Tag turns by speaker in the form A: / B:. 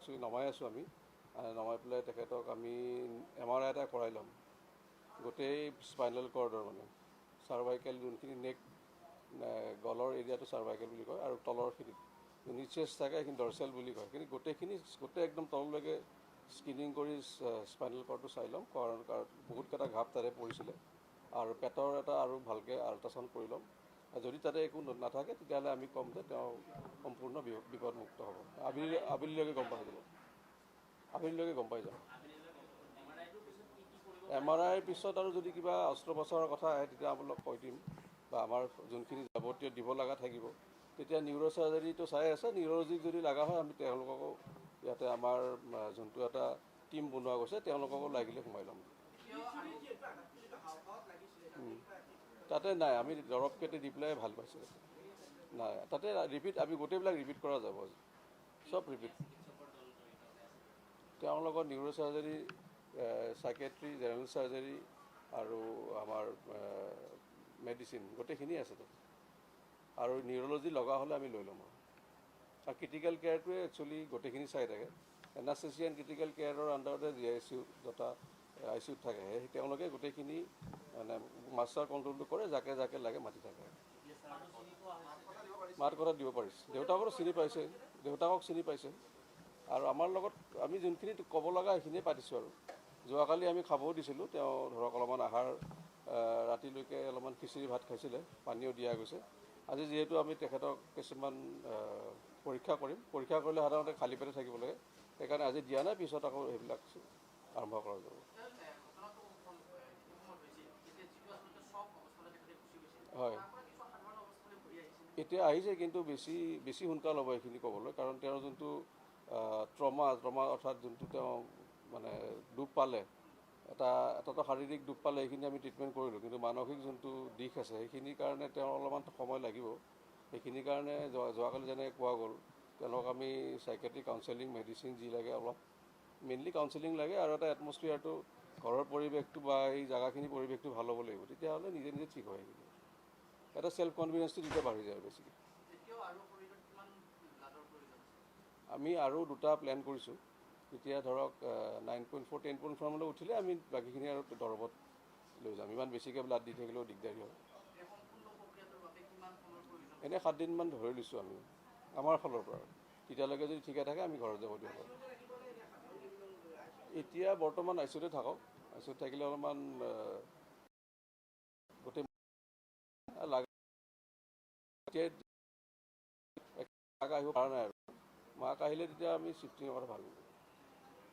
A: actually নমাই আছোঁ আমি নমাই পেলাই তেখেতক আমি MRI এটা কৰাই ল'ম গোটেই স্পাইনেল কৰ্ডৰ মানে চাৰ্ভাইকেল যোনখিনি নেক গলৰ এৰিয়াটো চাৰ্ভাইকেল বুলি কয় আৰু তলৰখিনিত নিচেছ থাকে সেইখিনি ডৰচেল বুলি কয় কিন্তু গোটেই একদম তললৈকে স্কিনিং কৰি স্পাইনেল কৰ্ডটো চাই ল'ম কাৰণ বহুতকেইটা ঘাপ তাতে পৰিছিলে আৰু পেটৰ এটা আৰু ভালকৈ আল্ট্ৰাচাউণ্ড কৰি ল'ম যদি তাতে একো নাথাকে তেতিয়াহ'লে আমি ক'ম যে তেওঁ সম্পূৰ্ণ বিপদমুক্ত হ'ব আবেলিলৈকে গম পাই যাব আবেলিলৈকে গম পাই যাম MRIৰ পিছত আৰু যদি কিবা অস্ত্ৰোপচাৰৰ কথা আহে তেতিয়া আপোনালোক কৈ দিম বা আমাৰ যোনখিনি যাৱতীয় দিব লগা থাকিব তেতিয়া নিউৰ' চাৰ্জাৰীটো চাই আছে নিউৰ'লজিক যদি লগা হয় আমি তেওঁলোককো ইয়াতে আমাৰ যোনটো এটা টিম বনোৱা গৈছে তেওঁলোককো লাগিলে সোমাই ল'ম তাতে নাই আমি দৰৱ কেইটা দি পেলাই ভাল পাইছোঁ নাই তাতে ৰিপিট আমি গোটেইবিলাক ৰিপিট কৰা যাব চব ৰিপিট তেওঁৰ লগত নিউৰ' চাৰ্জাৰী চাইকেট্ৰি জেনেৰেল চাৰ্জাৰী আৰু আমাৰ মেডিচিন গোটেইখিনি আছে তাত আৰু নিউৰ'লজি লগা হ'লে আমি লৈ ল'ম আৰু ক্ৰিটিকেল কেয়াৰটোৱে একচুৱেলি গোটেইখিনি চাই থাকে এনাস্থেচিয়া ক্ৰিটিকেল কেয়াৰৰ আণ্ডাৰতে GICU য'টা ICUত থাকে সেই তেওঁলোকে গোটেইখিনি মানে মাষ্টাৰ কণ্ট্ৰলটো কৰে যাকে যাকে লাগে মাতি থাকে মাত কথা দিব পাৰিছে দেউতাকো চিনি পাইছে আৰু আমাৰ লগত আমি যোনখিনি ক'ব লগা সেইখিনিয়ে পাতিছোঁ আৰু যোৱাকালি আমি খাবও দিছিলোঁ তেওঁ ধৰক অলপমান আহাৰ ৰাতিলৈকে অলপমান খিচিৰি ভাত খাইছিলে পানীও দিয়া গৈছে আজি যিহেতু আমি তেখেতক কিছুমান পৰীক্ষা কৰিলে সাধাৰণতে খালী পেটে থাকিব লাগে সেইকাৰণে আজি দিয়া নাই পিছত আকৌ সেইবিলাক আৰম্ভ কৰা যাব হয় এতিয়া আহিছে কিন্তু বেছি সোনকাল হ'ব এইখিনি ক'বলৈ কাৰণ তেওঁৰ যোনটো ট্ৰমা অৰ্থাৎ যোনটো তেওঁ মানে দুখ পালে এটাতো শাৰীৰিক দুখ পালে সেইখিনি আমি ট্ৰিটমেণ্ট কৰিলোঁ কিন্তু মানসিক যোনটো দিশ আছে সেইখিনিৰ কাৰণে তেওঁৰ অলপমান সময় লাগিব সেইখিনিৰ কাৰণে যোৱাকালি যেনেকৈ কোৱা গ'ল তেওঁলোকক আমি চাইকেট্ৰিক কাউন্সেলিং মেডিচিন যি লাগে অলপ মেইনলি কাউন্সেলিং লাগে আৰু এটা এটমস্ফিয়াৰটো ঘৰৰ পৰিৱেশটো বা এই জেগাখিনি পৰিৱেশটো ভাল হ'ব লাগিব তেতিয়াহ'লে নিজে ঠিক হয় সেইখিনি এটা চেল্ফ কনফিডেন্সটো তেতিয়া বাঢ়ি যায় বেছিকৈ আমি আৰু দুটা প্লেন কৰিছোঁ এতিয়া ধৰক 9.4 10.4 উঠিলে আমি বাকীখিনি আৰু দৰবত লৈ যাম ইমান বেছিকৈ ব্লাড দি থাকিলেও দিগদাৰী হয় এনেই 7 দিনমান ধৰি লৈছোঁ আমি আমাৰ ফালৰ পৰা তেতিয়ালৈকে যদি ঠিকে থাকে আমি ঘৰত যাব দিব পাৰোঁ এতিয়া বৰ্তমান ICUতে থাকক ICUত থাকিলে অলপমান গোটেই আহিব পৰা নাই আৰু মাক আহিলে তেতিয়া আমি শ্বিফ্টিঙৰ কথা ভাবিম